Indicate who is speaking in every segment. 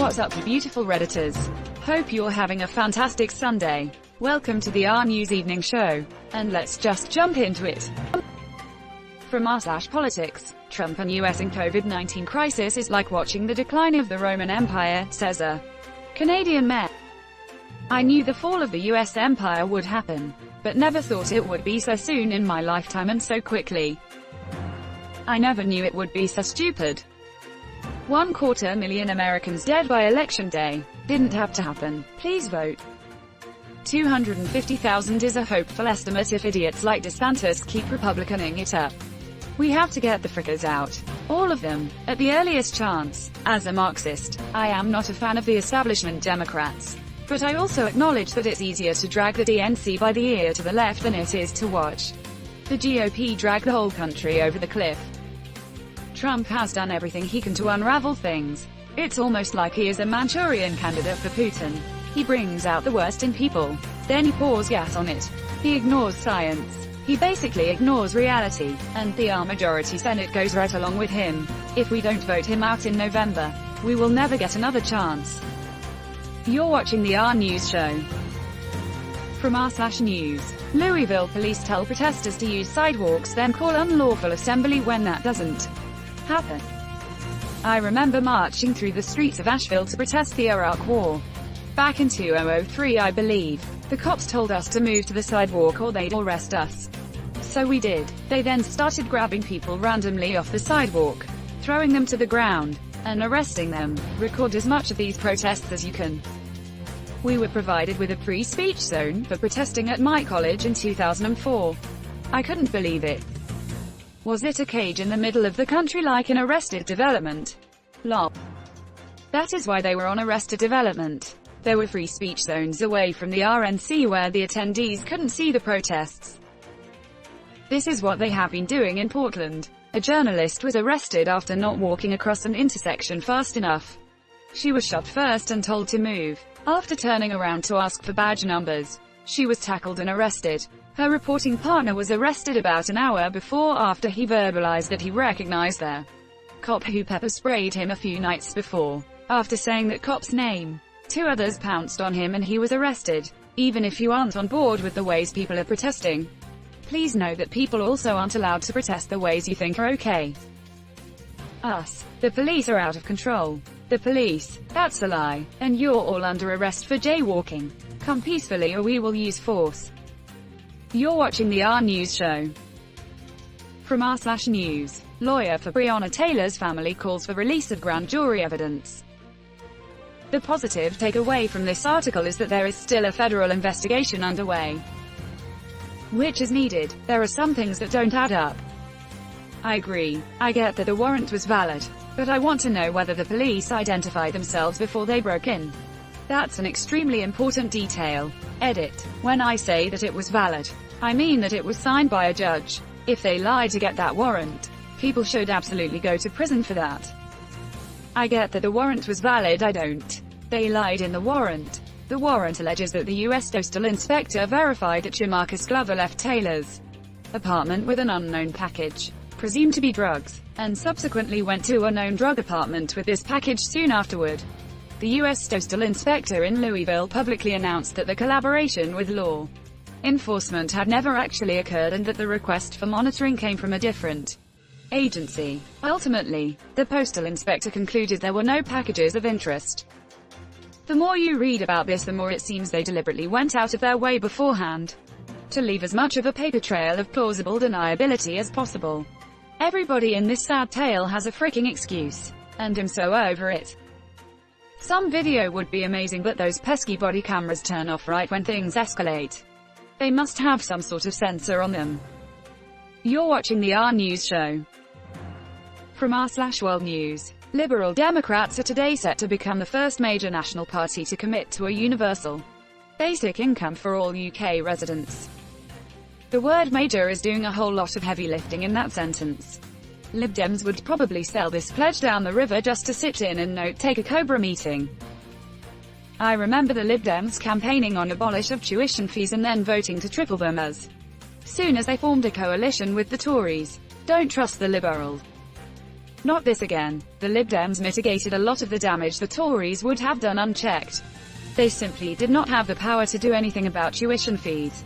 Speaker 1: What's up, you beautiful Redditors? Hope you're having a fantastic Sunday. Welcome to the RNEWS Evening Show. And let's just jump into it. From r/politics, Trump and US in COVID-19 crisis is like watching the decline of the Roman Empire, says a Canadian mayor. I knew the fall of the US empire would happen, but never thought it would be so soon in my lifetime and so quickly. I never knew it would be so stupid. 250,000 Americans dead by election day. Didn't have to happen. Please vote. 250,000 is a hopeful estimate if idiots like DeSantis keep Republicaning it up. We have to get the frickers out. All of them, at the earliest chance. As a Marxist, I am not a fan of the establishment Democrats. But I also acknowledge that it's easier to drag the DNC by the ear to the left than it is to watch the GOP drag the whole country over the cliff. Trump has done everything he can to unravel things. It's almost like he is a Manchurian candidate for Putin. He brings out the worst in people, then he pours gas on it. He ignores science. He basically ignores reality, and the majority Senate goes right along with him. If we don't vote him out in November, we will never get another chance. You're watching the RNEWS show. From r/news. Louisville police tell protesters to use sidewalks, then call unlawful assembly when that doesn't happen. I remember marching through the streets of Asheville to protest the Iraq War. Back in 2003, I believe. The cops told us to move to the sidewalk or they'd arrest us. So we did. They then started grabbing people randomly off the sidewalk, throwing them to the ground, and arresting them. Record as much of these protests as you can. We were provided with a free speech zone for protesting at my college in 2004. I couldn't believe it. Was it a cage in the middle of the country like in Arrested Development? Lol. That is why they were on Arrested Development. There were free speech zones away from the RNC where the attendees couldn't see the protests. This is what they have been doing in Portland. A journalist was arrested after not walking across an intersection fast enough. She was shot first and told to move. After turning around to ask for badge numbers, she was tackled and arrested. Her reporting partner was arrested about an hour before after he verbalized that he recognized their cop who pepper sprayed him a few nights before. After saying that cop's name, 2 others pounced on him and he was arrested. Even if you aren't on board with the ways people are protesting, please know that people also aren't allowed to protest the ways you think are okay. Us. The police are out of control. The police. That's a lie. And you're all under arrest for jaywalking. Come peacefully or we will use force. You're watching the RNEWS show. From r/news. Lawyer for Breonna Taylor's family calls for release of grand jury evidence. The positive takeaway from this article is that there is still a federal investigation underway, which is needed. There are some things that don't add up. I agree. I get that the warrant was valid, but I want to know whether the police identified themselves before they broke in. That's an extremely important detail. Edit. When I say that it was valid, I mean that it was signed by a judge. If they lied to get that warrant, people should absolutely go to prison for that. I get that the warrant was valid, I don't. They lied in the warrant. The warrant alleges that the U.S. Postal Inspector verified that Jamarcus Glover left Taylor's apartment with an unknown package, presumed to be drugs, and subsequently went to a known drug apartment with this package soon afterward. The U.S. Postal Inspector in Louisville publicly announced that the collaboration with law enforcement had never actually occurred and that the request for monitoring came from a different agency. Ultimately, the postal inspector concluded there were no packages of interest. The more you read about this, the more it seems they deliberately went out of their way beforehand to leave as much of a paper trail of plausible deniability as possible. Everybody in this sad tale has a freaking excuse, and I'm so over it. Some video would be amazing, but those pesky body cameras turn off right when things escalate. They must have some sort of sensor on them. You're watching the RNEWS show. From r/World News. Liberal Democrats are today set to become the first major national party to commit to a universal basic income for all UK residents. The word major is doing a whole lot of heavy lifting in that sentence. Lib Dems would probably sell this pledge down the river just to sit in and take a Cobra meeting. I remember the Lib Dems campaigning on abolish of tuition fees and then voting to triple them as soon as they formed a coalition with the Tories. Don't trust the liberals. Not this again. The Lib Dems mitigated a lot of the damage the Tories would have done unchecked. They simply did not have the power to do anything about tuition fees.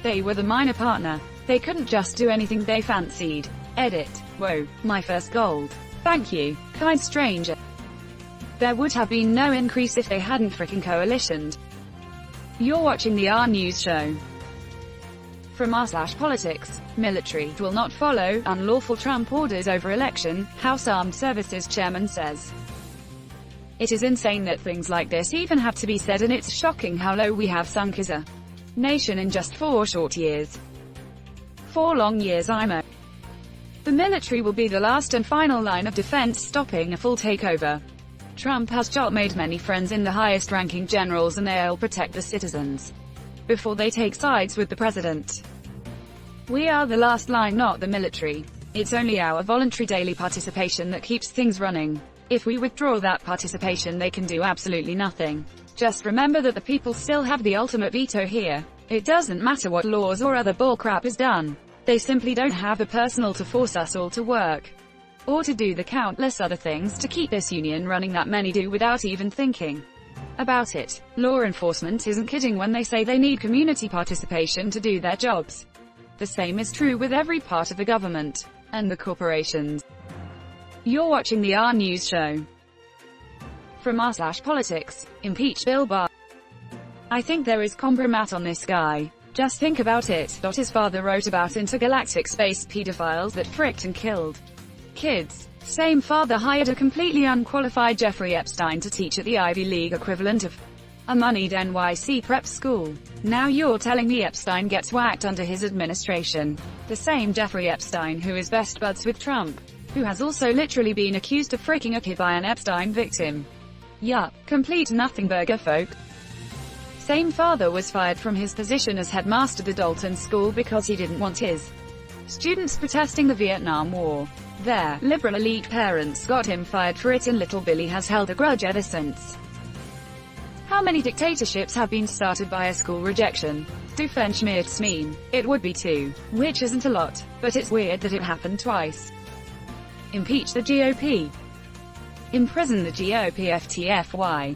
Speaker 1: They were the minor partner. They couldn't just do anything they fancied. Edit. Whoa, my first gold. Thank you, kind stranger. There would have been no increase if they hadn't frickin' coalitioned. You're watching the RNEWS show. From r/politics, military will not follow unlawful Trump orders over election, House Armed Services Chairman says. It is insane that things like this even have to be said, and it's shocking how low we have sunk as a nation in just 4 short years. 4 long years. The military will be the last and final line of defense, stopping a full takeover. Trump has made many friends in the highest-ranking generals, and they'll protect the citizens before they take sides with the president. We are the last line, not the military. It's only our voluntary daily participation that keeps things running. If we withdraw that participation, they can do absolutely nothing. Just remember that the people still have the ultimate veto here. It doesn't matter what laws or other bullcrap is done. They simply don't have the personnel to force us all to work, or to do the countless other things to keep this union running that many do without even thinking about it. Law enforcement isn't kidding when they say they need community participation to do their jobs. The same is true with every part of the government and the corporations. You're watching the RNEWS show. From r/politics, impeach Bill Barr. I think there is compromise on this guy. Just think about it. His father wrote about intergalactic space pedophiles that fricked and killed kids. Same father hired a completely unqualified Jeffrey Epstein to teach at the Ivy League equivalent of a moneyed NYC prep school. Now you're telling me Epstein gets whacked under his administration. The same Jeffrey Epstein who is best buds with Trump, who has also literally been accused of fricking a kid by an Epstein victim. Yup, complete nothing burger, folk. Same father was fired from his position as headmaster of the Dalton School because he didn't want his students protesting the Vietnam War. Their liberal elite parents got him fired for it, and little Billy has held a grudge ever since. How many dictatorships have been started by a school rejection? Doofenshmirt's mean. It would be 2, which isn't a lot, but it's weird that it happened twice. Impeach the GOP. Imprison the GOP FTFY.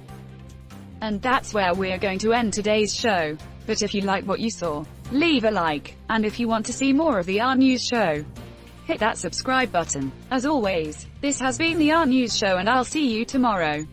Speaker 1: And that's where we're going to end today's show. But if you like what you saw, leave a like, and if you want to see more of the RNEWS show, hit that subscribe button. As always, this has been the RNEWS show, and I'll see you tomorrow.